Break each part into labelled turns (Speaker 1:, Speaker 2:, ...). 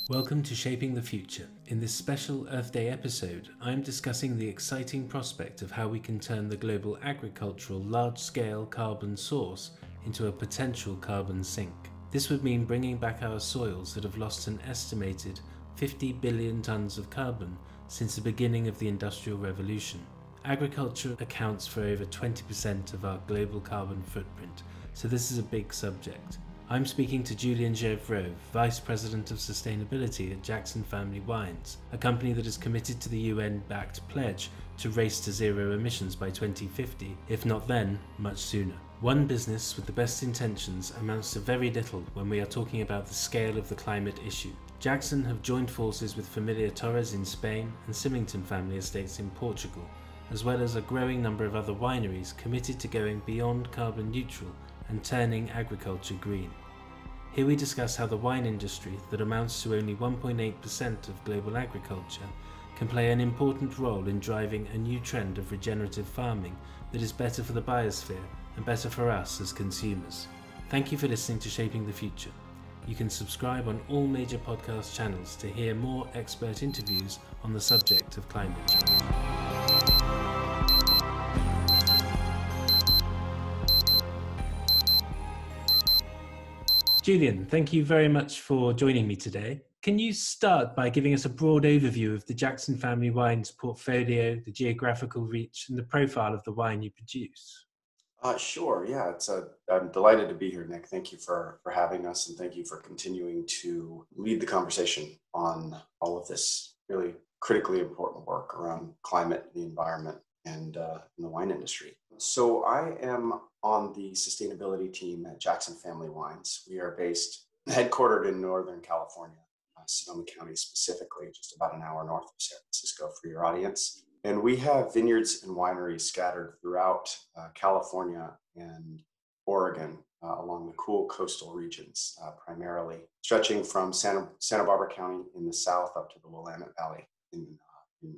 Speaker 1: Welcome to Shaping the Future. In this special Earth Day episode, I am discussing the exciting prospect of how we can turn the global agricultural large-scale carbon source into a potential carbon sink. This would mean bringing back our soils that have lost an estimated 50 billion tons of carbon since the beginning of the Industrial Revolution. Agriculture accounts for over 20% of our global carbon footprint, so this is a big subject. I'm speaking to Julien Gervreau, Vice President of Sustainability at Jackson Family Wines, a company that is committed to the UN-backed pledge to race to zero emissions by 2050, if not then, much sooner. One business with the best intentions amounts to very little when we are talking about the scale of the climate issue. Jackson have joined forces with Familia Torres in Spain and Symington Family Estates in Portugal, as well as a growing number of other wineries committed to going beyond carbon neutral and turning agriculture green. Here we discuss how the wine industry, that amounts to only 1.8% of global agriculture, can play an important role in driving a new trend of regenerative farming that is better for the biosphere and better for us as consumers. Thank you for listening to Shaping the Future. You can subscribe on all major podcast channels to hear more expert interviews on the subject of climate change. Julien, thank you very much for joining me today. Can you start by giving us a broad overview of the Jackson Family Wines portfolio, the geographical reach, and the profile of the wine you produce?
Speaker 2: Sure. Yeah, I'm delighted to be here, Nick. Thank you for having us, and thank you for continuing to lead the conversation on all of this really critically important work around climate, the environment, and in the wine industry. So I am on the sustainability team at Jackson Family Wines. We are headquartered in Northern California, Sonoma County specifically, just about an hour north of San Francisco for your audience. And we have vineyards and wineries scattered throughout California and Oregon along the cool coastal regions, primarily stretching from Santa Barbara County in the south up to the Willamette Valley in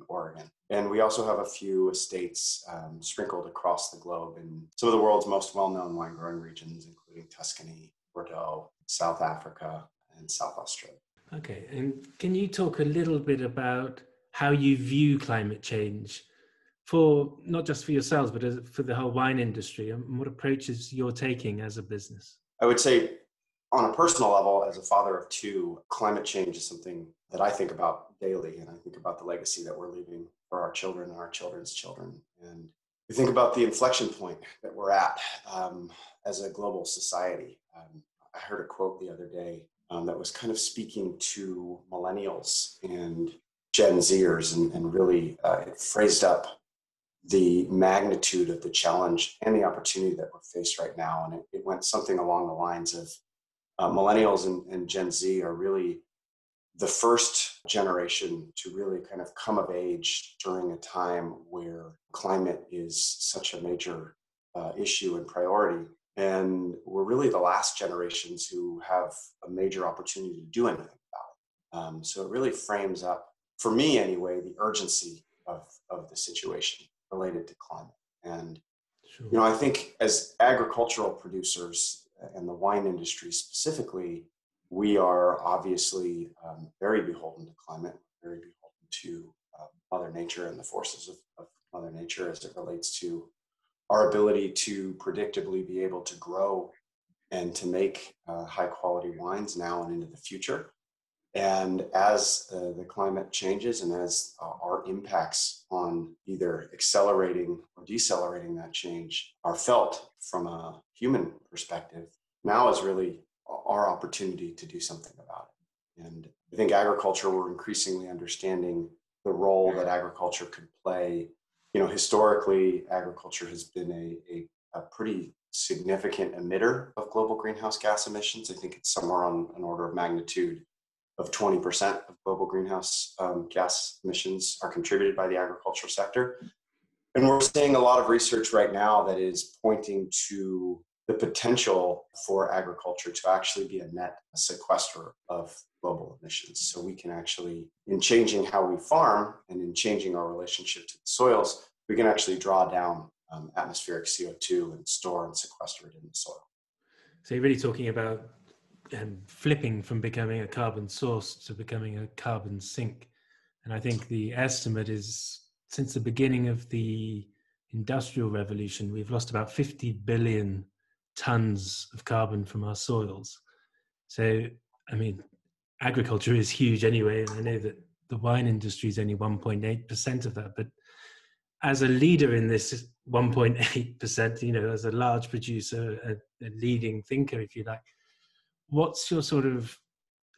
Speaker 2: Oregon. And we also have a few estates sprinkled across the globe in some of the world's most well-known wine growing regions, including Tuscany, Bordeaux, South Africa, and South Australia.
Speaker 1: Okay, and can you talk a little bit about how you view climate change for not just for yourselves, but for the whole wine industry, and what approaches you're taking as a business?
Speaker 2: I would say on a personal level, as a father of two, climate change is something that I think about daily, and I think about the legacy that we're leaving for our children and our children's children. And we think about the inflection point that we're at as a global society. I heard a quote the other day that was kind of speaking to millennials and Gen Zers, and really it phrased up the magnitude of the challenge and the opportunity that we're faced right now. And it went something along the lines of millennials and Gen Z are really the first generation to really kind of come of age during a time where climate is such a major issue and priority. And we're really the last generations who have a major opportunity to do anything about it. So it really frames up, for me anyway, the urgency of the situation related to climate. And,
Speaker 1: Sure.
Speaker 2: I think as agricultural producers and the wine industry specifically, we are obviously very beholden to climate, very beholden to Mother Nature and the forces of Mother Nature as it relates to our ability to predictably be able to grow and to make high quality wines now and into the future. And as the climate changes and as our impacts on either accelerating or decelerating that change are felt from a human perspective, now is really our opportunity to do something about it. And I think agriculture, we're increasingly understanding the role that agriculture could play. Historically, agriculture has been a pretty significant emitter of global greenhouse gas emissions. I think it's somewhere on an order of magnitude of 20% of global greenhouse gas emissions are contributed by the agricultural sector. And we're seeing a lot of research right now that is pointing to the potential for agriculture to actually be a net sequesterer of global emissions. So we can actually, in changing how we farm and in changing our relationship to the soils, we can actually draw down atmospheric CO2 and store and sequester it in the soil.
Speaker 1: So you're really talking about flipping from becoming a carbon source to becoming a carbon sink. And I think the estimate is since the beginning of the Industrial Revolution, we've lost about 50 billion tons of carbon from our soils. So, I mean, agriculture is huge anyway, and I know that the wine industry is only 1.8% of that. But as a leader in this 1.8%, as a large producer, a leading thinker, if you like, what's your sort of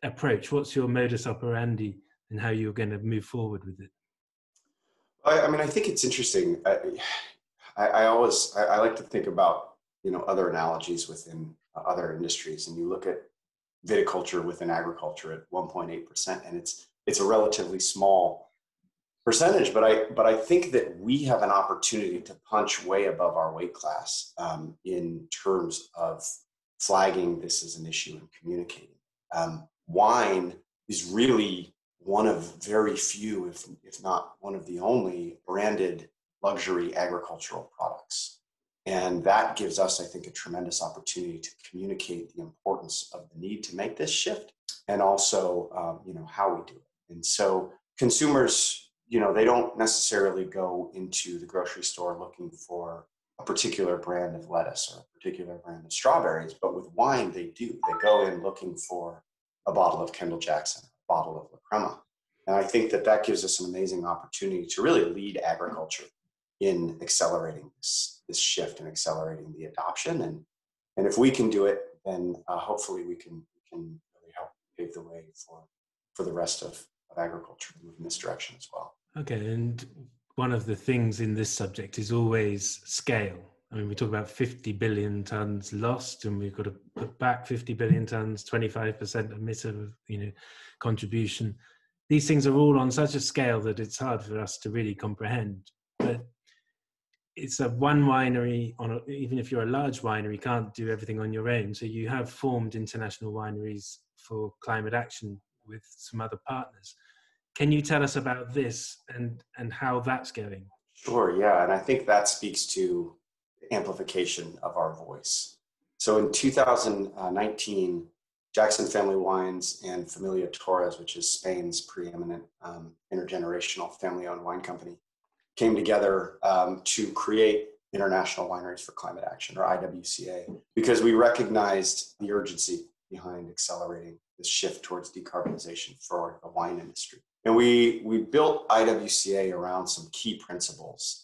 Speaker 1: approach? What's your modus operandi and how you're going to move forward with it?
Speaker 2: I think it's interesting. I like to think about, other analogies within other industries, and you look at viticulture within agriculture at 1.8%, and it's a relatively small percentage, but I think that we have an opportunity to punch way above our weight class in terms of flagging this as an issue and communicating. Wine is really one of very few, if not one of the only, branded luxury agricultural products. And that gives us, I think, a tremendous opportunity to communicate the importance of the need to make this shift, and also, how we do it. And so consumers, they don't necessarily go into the grocery store looking for a particular brand of lettuce or a particular brand of strawberries, but with wine, they do. They go in looking for a bottle of Kendall Jackson, a bottle of La Crema. And I think that gives us an amazing opportunity to really lead agriculture in accelerating this shift and accelerating the adoption. And if we can do it, then hopefully we can really help pave the way for the rest of agriculture to move in this direction as well.
Speaker 1: Okay, and one of the things in this subject is always scale. I mean, we talk about 50 billion tons lost, and we've got to put back 50 billion tons, 25% emissive, contribution. These things are all on such a scale that it's hard for us to really comprehend. But it's a one winery even if you're a large winery, can't do everything on your own. So you have formed international wineries for climate action with some other partners. Can you tell us about this and how that's going?
Speaker 2: Sure, yeah. And I think that speaks to amplification of our voice. So in 2019, Jackson Family Wines and Familia Torres, which is Spain's preeminent intergenerational family-owned wine company, came together to create International Wineries for Climate Action, or IWCA, because we recognized the urgency behind accelerating this shift towards decarbonization for the wine industry. And we built IWCA around some key principles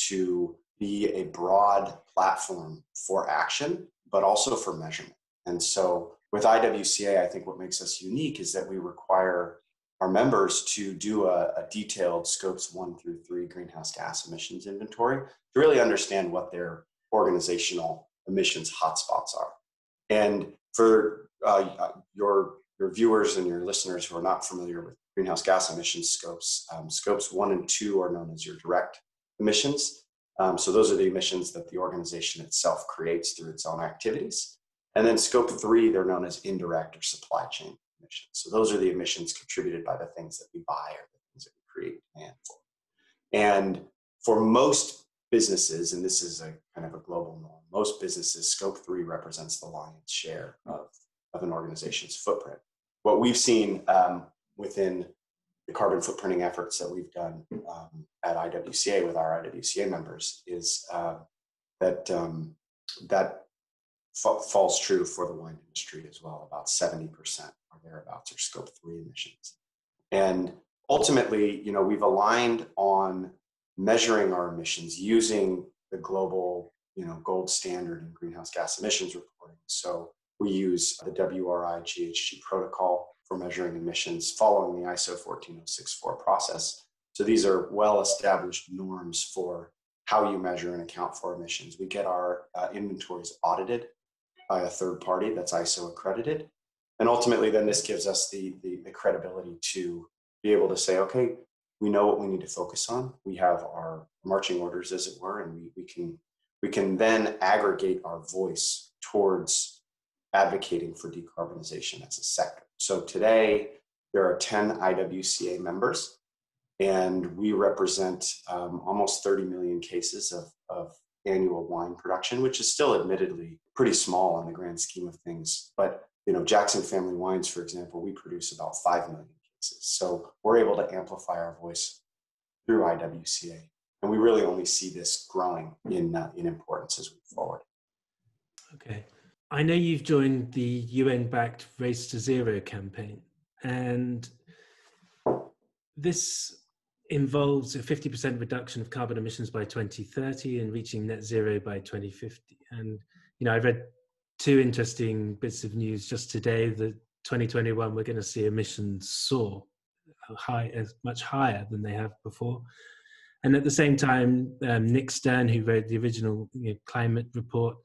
Speaker 2: to be a broad platform for action, but also for measurement. And so with IWCA, I think what makes us unique is that we require our members to do a detailed scopes 1 through 3 greenhouse gas emissions inventory to really understand what their organizational emissions hotspots are. And for your viewers and your listeners who are not familiar with greenhouse gas emissions scopes, scopes 1 and 2 are known as your direct emissions. So those are the emissions that the organization itself creates through its own activities. And then scope 3, they're known as indirect or supply chain emissions. So those are the emissions contributed by the things that we buy or the things that we create demand for. And for most businesses, and this is a kind of a global norm, most businesses, scope 3 represents the lion's share of an organization's footprint. What we've seen within the carbon footprinting efforts that we've done at IWCA with our IWCA members is that falls true for the wine industry as well. About 70% or thereabouts are scope 3 emissions. And ultimately, we've aligned on measuring our emissions using the global, gold standard in greenhouse gas emissions reporting. So we use the WRI GHG protocol for measuring emissions following the ISO 14064 process. So these are well-established norms for how you measure and account for emissions. We get our inventories audited by a third party that's ISO accredited. And ultimately, then this gives us the credibility to be able to say, okay, we know what we need to focus on. We have our marching orders, as it were, and we can then aggregate our voice towards advocating for decarbonization as a sector. So today, there are 10 IWCA members, and we represent almost 30 million cases of annual wine production, which is still admittedly pretty small in the grand scheme of things. But Jackson Family Wines, for example, we produce about 5 million cases. So we're able to amplify our voice through IWCA. And we really only see this growing in importance as we move forward.
Speaker 1: Okay. I know you've joined the UN-backed Race to Zero campaign, and this involves a 50% reduction of carbon emissions by 2030 and reaching net zero by 2050. And, I read two interesting bits of news just today that 2021, we're going to see emissions soar much higher than they have before. And at the same time, Nick Stern, who wrote the original climate report,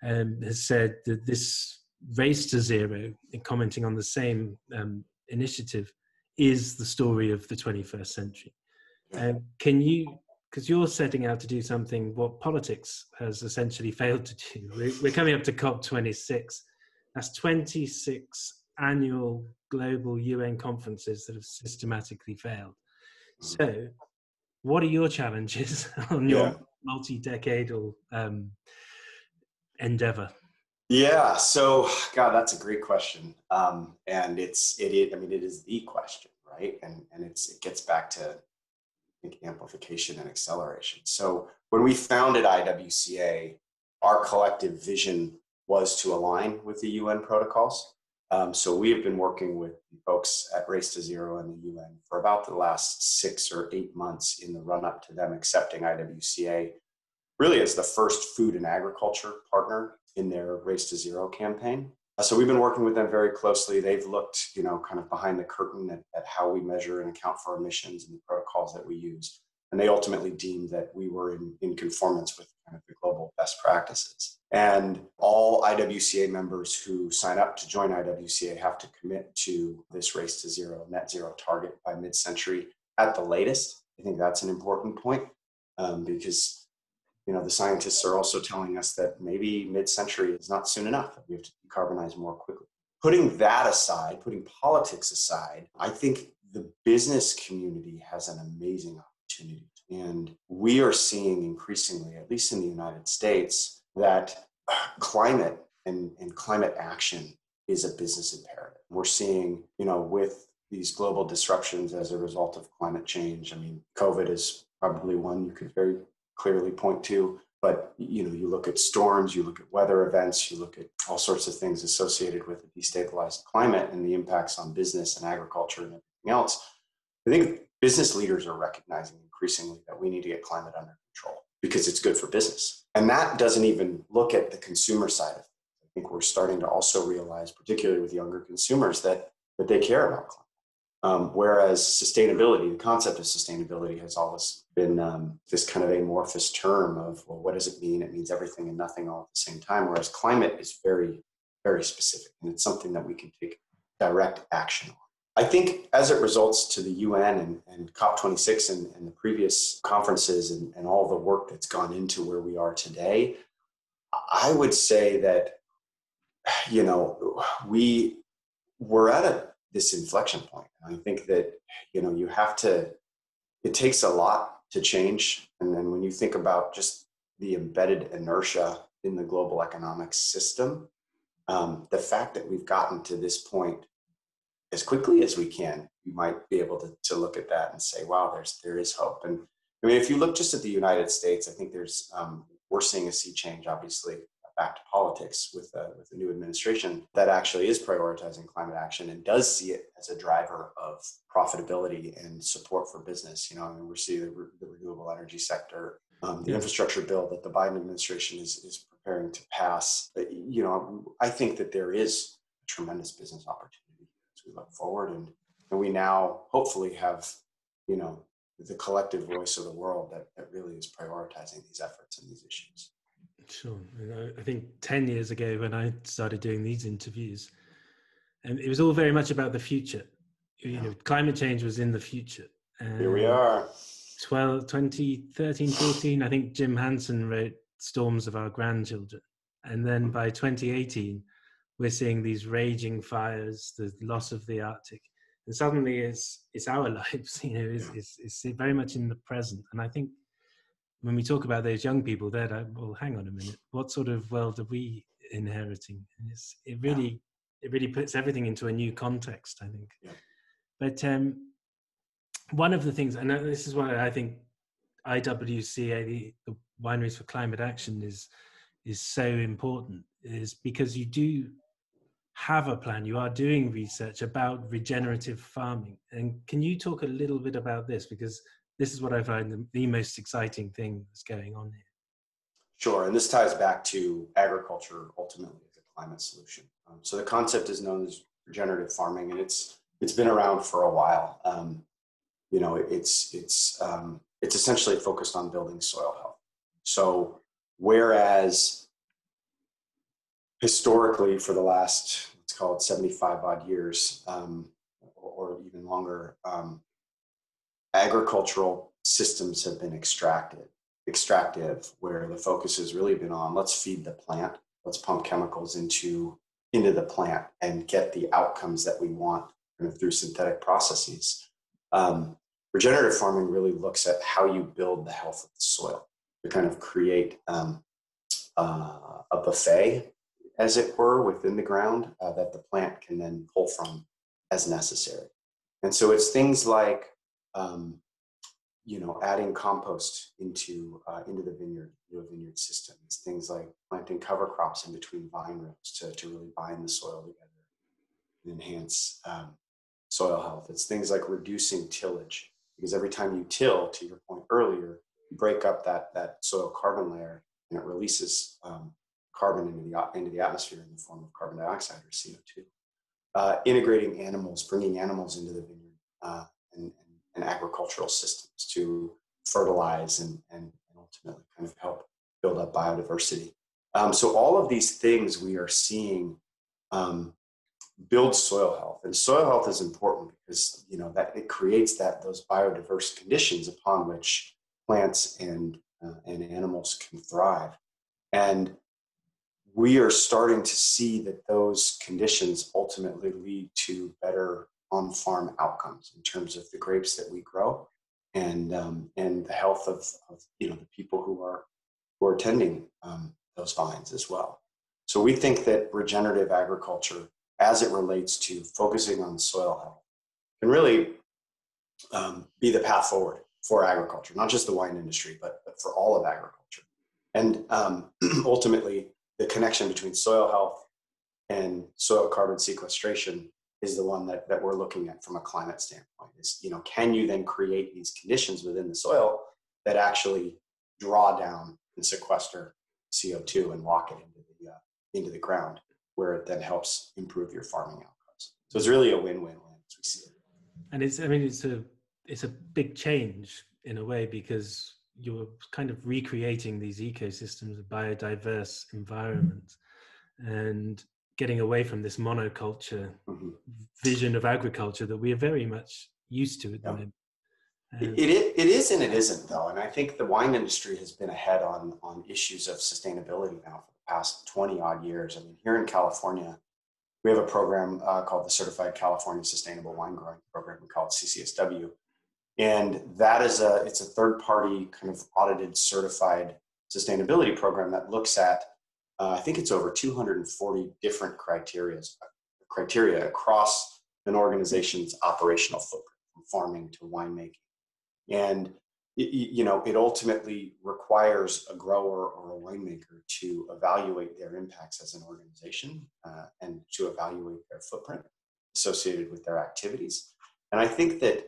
Speaker 1: has said that this race to zero, and commenting on the same initiative, is the story of the 21st century. Can you, because you're setting out to do something what politics has essentially failed to do. We're coming up to COP26. That's 26 annual global UN conferences that have systematically failed. So what are your challenges on your multi-decadal endeavor?
Speaker 2: Yeah. So, God, that's a great question. And it is the question, right? And it gets back to, I think, amplification and acceleration. So when we founded IWCA, our collective vision was to align with the UN protocols. So we have been working with folks at Race to Zero and the UN for about the last 6 or 8 months in the run-up to them accepting IWCA really as the first food and agriculture partner in their Race to Zero campaign. So we've been working with them very closely. They've looked, kind of behind the curtain at how we measure and account for emissions and the protocols that we use. And they ultimately deemed that we were in conformance with kind of the global best practices. And all IWCA members who sign up to join IWCA have to commit to this Race to Zero, net zero target by mid-century at the latest. I think that's an important point because the scientists are also telling us that maybe mid-century is not soon enough, that we have to decarbonize more quickly. Putting that aside, putting politics aside, I think the business community has an amazing opportunity. And we are seeing increasingly, at least in the United States, that climate and climate action is a business imperative. We're seeing, with these global disruptions as a result of climate change. I mean, COVID is probably one you could very clearly point to, but you look at storms, you look at weather events, you look at all sorts of things associated with a destabilized climate and the impacts on business and agriculture and everything else. I think business leaders are recognizing increasingly that we need to get climate under control because it's good for business. And that doesn't even look at the consumer side of it. I think we're starting to also realize, particularly with younger consumers, that they care about climate. Whereas sustainability, the concept of sustainability has always been this kind of amorphous term of, well, what does it mean? It means everything and nothing all at the same time. Whereas climate is very, very specific, and it's something that we can take direct action on. I think as it results to the UN and COP26 and the previous conferences and all the work that's gone into where we are today, I would say that, we're at this inflection point. I think that, it takes a lot to change. And then when you think about just the embedded inertia in the global economic system, the fact that we've gotten to this point as quickly as we can, you might be able to look at that and say, wow, there is hope. And I mean, if you look just at the United States, I think we're seeing a sea change, obviously, back to politics with the new administration that actually is prioritizing climate action and does see it as a driver of profitability and support for business. We're seeing the renewable energy sector, the infrastructure bill that the Biden administration is preparing to pass. I think that there is a tremendous business opportunity as we look forward, and we now hopefully have, the collective voice of the world that really is prioritizing these efforts and these issues.
Speaker 1: Sure. I think 10 years ago when I started doing these interviews, and it was all very much about the future. Climate change was in the future. And
Speaker 2: here we are.
Speaker 1: 2013, 14, I think Jim Hansen wrote Storms of Our Grandchildren. And then by 2018, we're seeing these raging fires, the loss of the Arctic. And suddenly it's our lives, it's very much in the present. And I think when we talk about those young people, they're like, well, hang on a minute, what sort of world are we inheriting? And it it really puts everything into a new context, I think.
Speaker 2: Yeah.
Speaker 1: But one of the things, and this is why I think IWCA, the Wineries for Climate Action, is so important, is because you do have a plan. You are doing research about regenerative farming. And can you talk a little bit about this? Because this is what I find the most exciting thing that's going on here.
Speaker 2: Sure, and this ties back to agriculture ultimately as a climate solution. So the concept is known as regenerative farming, and it's been around for a while. You know, it's essentially focused on building soil health. So whereas historically for the last, let's call it 75 odd years, or even longer, agricultural systems have been extractive, where the focus has really been on, let's feed the plant, let's pump chemicals into the plant and get the outcomes that we want kind of through synthetic processes. Regenerative farming really looks at how you build the health of the soil to kind of create a buffet, as it were, within the ground that the plant can then pull from as necessary. And so it's things like you know, adding compost into the vineyard, vineyard system. It's things like planting cover crops in between vine rows to really bind the soil together and enhance soil health. It's things like reducing tillage, because every time you till, to your point earlier, you break up that soil carbon layer, and it releases carbon into the atmosphere in the form of carbon dioxide or CO2. Integrating animals, bringing animals into the vineyard, and agricultural systems to fertilize and ultimately kind of help build up biodiversity. So all of these things we are seeing build soil health, and soil health is important because, you know, that it creates those biodiverse conditions upon which plants and animals can thrive. And we are starting to see that those conditions ultimately lead to better on-farm outcomes in terms of the grapes that we grow and the health of you know, the people who are tending those vines as well. So we think that regenerative agriculture, as it relates to focusing on soil health, can really be the path forward for agriculture, not just the wine industry, but for all of agriculture. And ultimately, the connection between soil health and soil carbon sequestration is the one that we're looking at from a climate standpoint. Is, you know, can you then create these conditions within the soil that actually draw down and sequester CO2 and lock it into the ground, where it then helps improve your farming outcomes. So it's really a win-win-win as we see it.
Speaker 1: And it's a big change in a way, because you're kind of recreating these ecosystems, biodiverse environments, and getting away from this monoculture vision of agriculture that we are very much used to at the moment.
Speaker 2: It is and it isn't, though. And I think the wine industry has been ahead on issues of sustainability now for the past 20 odd years. I mean, here in California, we have a program called the Certified California Sustainable Wine Growing Program. We call it CCSW. And that is it's a third-party kind of audited, certified sustainability program that looks at, I think it's over 240 different criteria across an organization's operational footprint, from farming to winemaking. And it ultimately requires a grower or a winemaker to evaluate their impacts as an organization and to evaluate their footprint associated with their activities. And I think that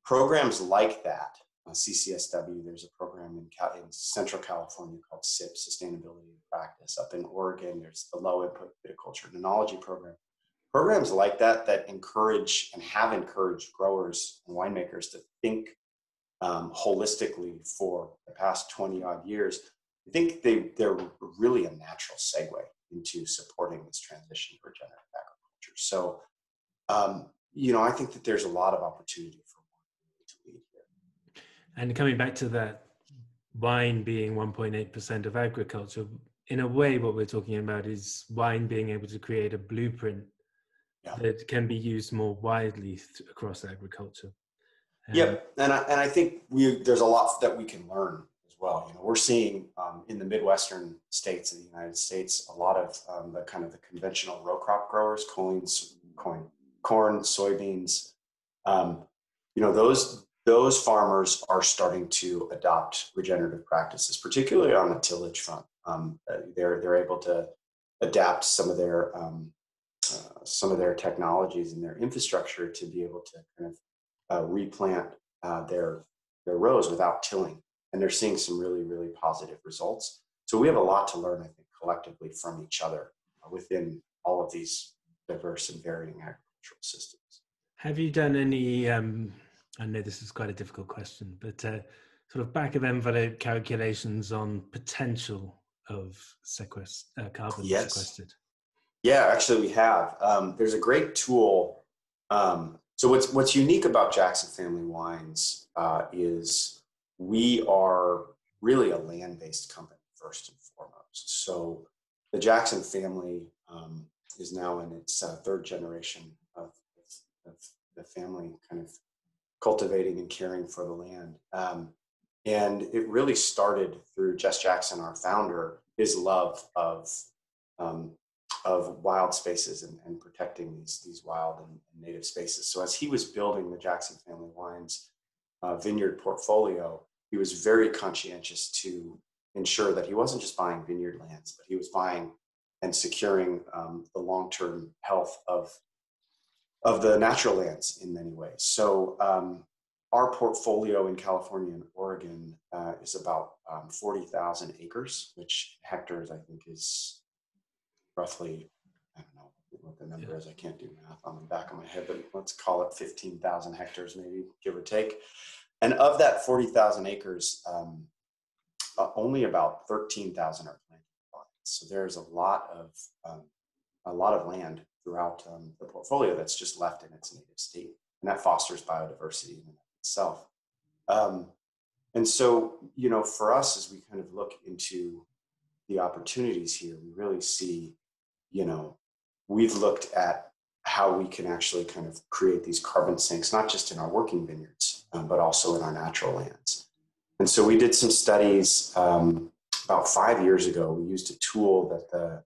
Speaker 2: programs like that, CCSW, there's a program in Central California called SIP, Sustainability in Practice. Up in Oregon, there's the Low Input Viticulture and Enology program. Programs like that encourage and have encouraged growers and winemakers to think holistically for the past 20 odd years. I think they're really a natural segue into supporting this transition to regenerative agriculture. So, I think that there's a lot of opportunity for wine to lead here.
Speaker 1: And coming back to that, wine being 1.8% of agriculture, in a way, what we're talking about is wine being able to create a blueprint that can be used more widely across agriculture.
Speaker 2: Yep, and I think there's a lot that we can learn as well. We're seeing in the Midwestern states of the United States, a lot of the kind of the conventional row crop growers, corn, soybeans, those farmers are starting to adopt regenerative practices, particularly on the tillage front. They're able to adapt some of their technologies and their infrastructure to be able to kind of replant their rows without tilling, and they're seeing some really, really positive results. So we have a lot to learn, I think, collectively from each other within all of these diverse and varying agricultural systems.
Speaker 1: Have you done any, I know this is quite a difficult question, but sort of back of envelope calculations on potential of carbon sequestered?
Speaker 2: Yeah, actually we have. There's a great tool. So what's unique about Jackson Family Wines is we are really a land-based company first and foremost. So the Jackson family is now in its third generation of the family kind of cultivating and caring for the land. And it really started through Jess Jackson, our founder, his love of wild spaces and protecting these wild and native spaces. So as he was building the Jackson Family Wines vineyard portfolio, he was very conscientious to ensure that he wasn't just buying vineyard lands, but he was buying and securing the long-term health of the natural lands in many ways. So our portfolio in California and Oregon is about 40,000 acres, which hectares I think is roughly, I don't know what the number is. I can't do math on the back of my head, but let's call it 15,000 hectares, maybe, give or take. And of that 40,000 acres, only about 13,000 are planted vines. So there's a lot of land throughout the portfolio that's just left in its native state, and that fosters biodiversity in itself. And so, for us, as we kind of look into the opportunities here, we really see, we've looked at how we can actually kind of create these carbon sinks, not just in our working vineyards, but also in our natural lands. And so we did some studies about 5 years ago. We used a tool that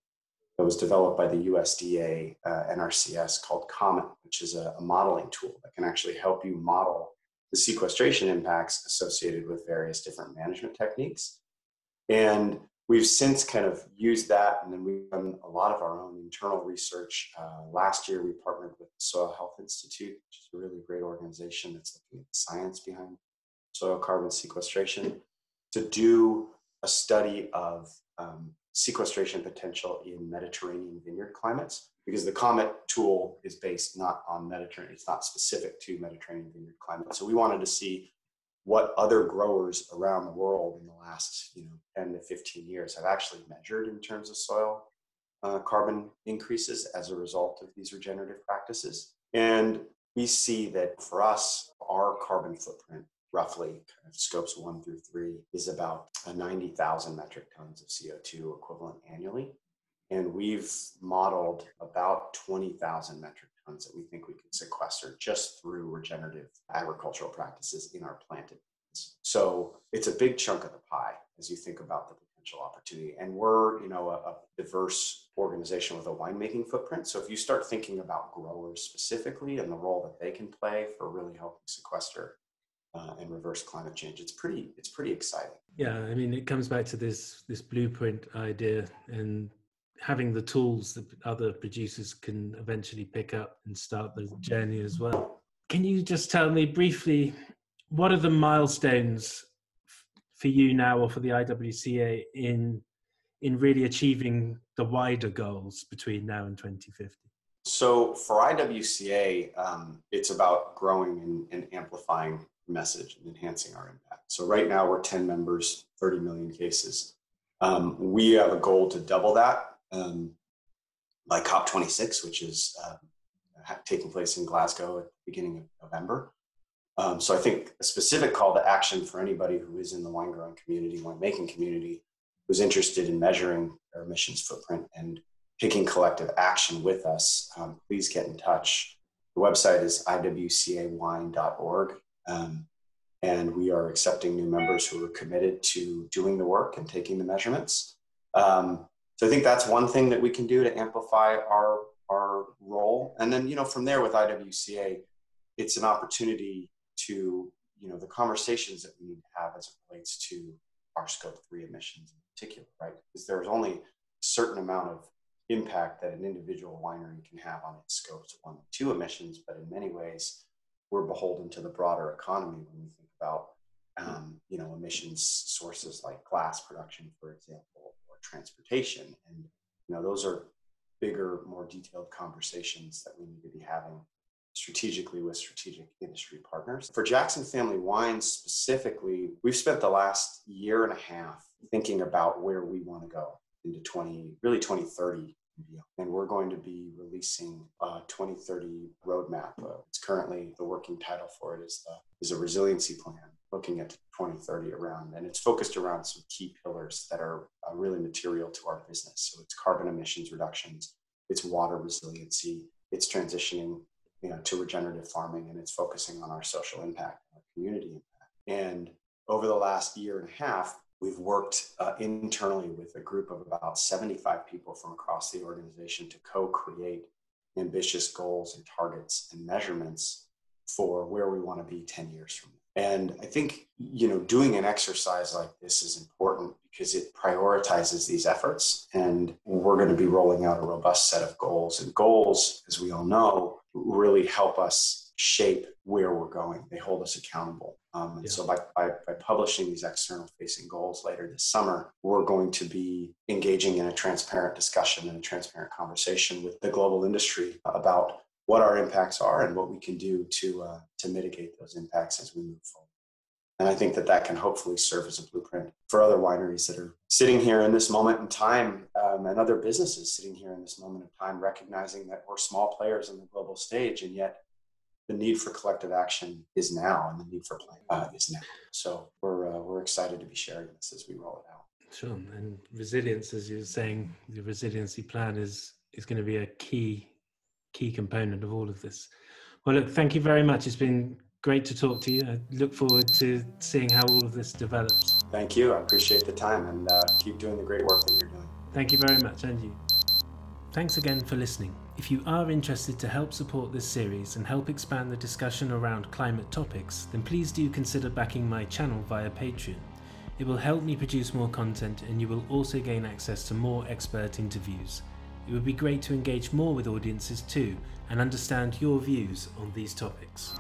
Speaker 2: was developed by the USDA NRCS called COMET, which is a modeling tool that can actually help you model the sequestration impacts associated with various different management techniques. And we've since kind of used that, and then we've done a lot of our own internal research. Last year, we partnered with the Soil Health Institute, which is a really great organization that's looking at the science behind soil carbon sequestration, to do a study of sequestration potential in Mediterranean vineyard climates, because the COMET tool is based not on Mediterranean, it's not specific to Mediterranean vineyard climate. So we wanted to see what other growers around the world in the last 10 to 15 years have actually measured in terms of soil carbon increases as a result of these regenerative practices. And we see that for us, our carbon footprint, roughly kind of scopes 1 through 3, is about 90,000 metric tons of CO2 equivalent annually. And we've modeled about 20,000 metric tons that we think we could sequester just through regenerative agricultural practices in our planted lands. So it's a big chunk of the pie as you think about the potential opportunity. And we're, a diverse organization with a winemaking footprint. So if you start thinking about growers specifically and the role that they can play for really helping sequester and reverse climate change, it's pretty exciting.
Speaker 1: Yeah, I mean, it comes back to this blueprint idea and having the tools that other producers can eventually pick up and start the journey as well. Can you just tell me briefly, what are the milestones for you now or for the IWCA in really achieving the wider goals between now and 2050?
Speaker 2: So for IWCA, it's about growing and amplifying message and enhancing our impact. So right now we're 10 members, 30 million cases. We have a goal to double that by COP26, which is taking place in Glasgow at the beginning of November. So I think a specific call to action for anybody who is in the wine growing community, winemaking community, who's interested in measuring their emissions footprint and taking collective action with us, please get in touch. The website is iwcawine.org. and we are accepting new members who are committed to doing the work and taking the measurements. So I think that's one thing that we can do to amplify our role. And then, from there with IWCA, it's an opportunity to, the conversations that we need to have as it relates to our Scope 3 emissions in particular, right? Because there's only a certain amount of impact that an individual winery can have on its Scopes 1 and 2 emissions, but in many ways, we're beholden to the broader economy when we think about, emissions sources like glass production, for example, or transportation. And, those are bigger, more detailed conversations that we need to be having strategically with strategic industry partners. For Jackson Family Wines specifically, we've spent the last year and a half thinking about where we want to go into 2030 and beyond. And we're going to be releasing a 2030 roadmap. It's currently, the working title for it is a Resiliency Plan, looking at 2030 around, and it's focused around some key pillars that are really material to our business. So it's carbon emissions reductions, it's water resiliency, it's transitioning to regenerative farming, and it's focusing on our social impact, our community impact. And over the last year and a half, we've worked internally with a group of about 75 people from across the organization to co-create ambitious goals and targets and measurements for where we want to be 10 years from now. And I think, doing an exercise like this is important because it prioritizes these efforts. And we're going to be rolling out a robust set of goals. And goals, as we all know, really help us shape where we're going. They hold us accountable. So by publishing these external facing goals later this summer, we're going to be engaging in a transparent discussion and a transparent conversation with the global industry about what our impacts are and what we can do to mitigate those impacts as we move forward. And I think that can hopefully serve as a blueprint for other wineries that are sitting here in this moment in time, and other businesses sitting here in this moment of time, recognizing that we're small players on the global stage, and yet the need for collective action is now, and the need for plan is now. So we're excited to be sharing this as we roll it out.
Speaker 1: Sure. And resilience, as you're saying, the resiliency plan is going to be a key component of all of this. Well, look, thank you very much. It's been great to talk to you. I look forward to seeing how all of this develops.
Speaker 2: Thank you. I appreciate the time, and keep doing the great work that you're doing.
Speaker 1: Thank you very much, and you. Thanks again for listening. If you are interested to help support this series and help expand the discussion around climate topics, then please do consider backing my channel via Patreon. It will help me produce more content, and you will also gain access to more expert interviews. It would be great to engage more with audiences too and understand your views on these topics.